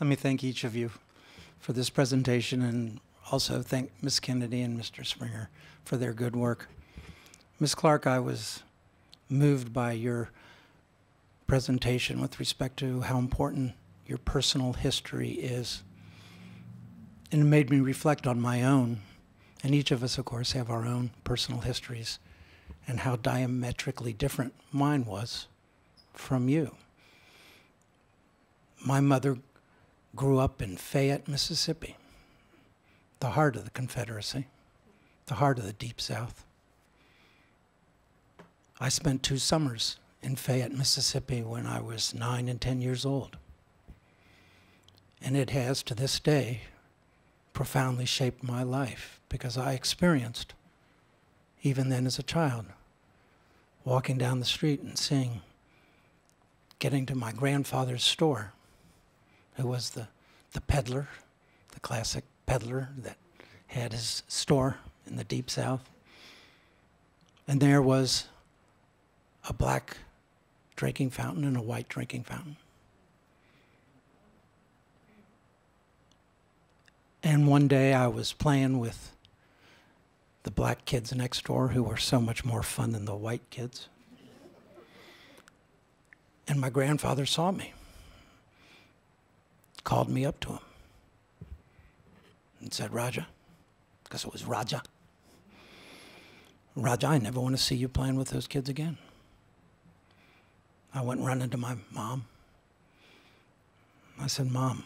Let me thank each of you for this presentation, and also thank Ms. Kennedy and Mr. Springer for their good work. Ms. Clark, I was moved by your presentation with respect to how important your personal history is. And it made me reflect on my own. And each of us, of course, have our own personal histories, and how diametrically different mine was from you. My mother grew up in Fayette, Mississippi, the heart of the Confederacy, the heart of the Deep South. I spent 2 summers in Fayette, Mississippi when I was 9 and 10 years old. And it has, to this day, profoundly shaped my life, because I experienced, even then as a child, walking down the street and seeing, getting to my grandfather's store, who was the peddler, the classic peddler that had his store in the Deep South. And there was a black drinking fountain and a white drinking fountain. And one day I was playing with the black kids next door, who were so much more fun than the white kids. And my grandfather saw me, called me up to him, and said, "Raja," because it was Raja, "Raja, I never want to see you playing with those kids again." I went running to my mom. I said, "Mom,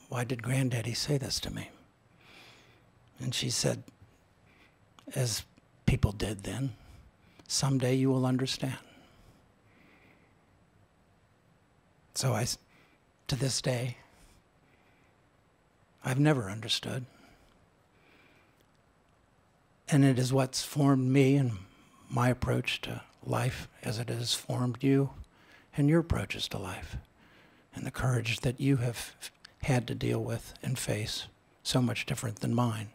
why did Granddaddy say this to me?" And she said, as people did then, "Someday you will understand." So to this day, I've never understood. And it is what's formed me and my approach to life, as it has formed you and your approaches to life, and the courage that you have had to deal with and face, so much different than mine.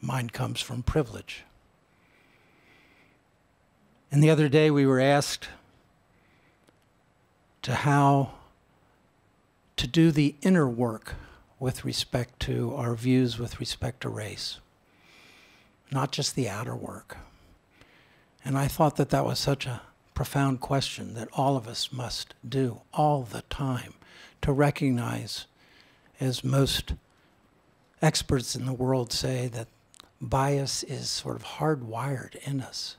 Mine comes from privilege. And the other day we were asked how to do the inner work with respect to our views with respect to race, not just the outer work. And I thought that that was such a profound question that all of us must do all the time, to recognize, as most experts in the world say, that bias is sort of hardwired in us,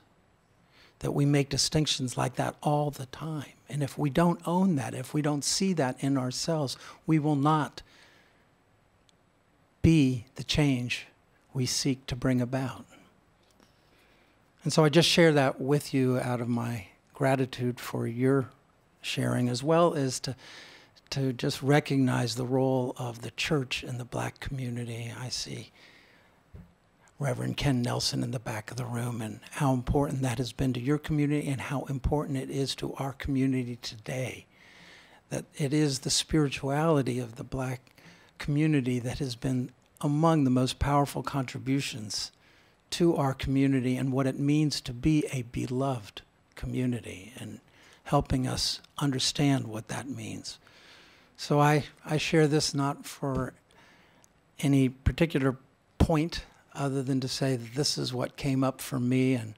that we make distinctions like that all the time. And if we don't own that, if we don't see that in ourselves, we will not be the change we seek to bring about. And so I just share that with you out of my gratitude for your sharing, as well as to just recognize the role of the church in the black community. I see Reverend Ken Nelson in the back of the room, and how important that has been to your community, and how important it is to our community today. That it is the spirituality of the black community that has been among the most powerful contributions to our community, and what it means to be a beloved community, and helping us understand what that means. So I share this not for any particular point, other than to say that this is what came up for me and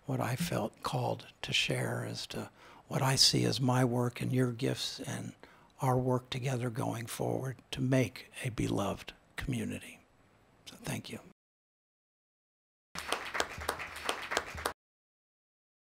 what I felt called to share as to what I see as my work and your gifts and our work together going forward to make a beloved community. So thank you.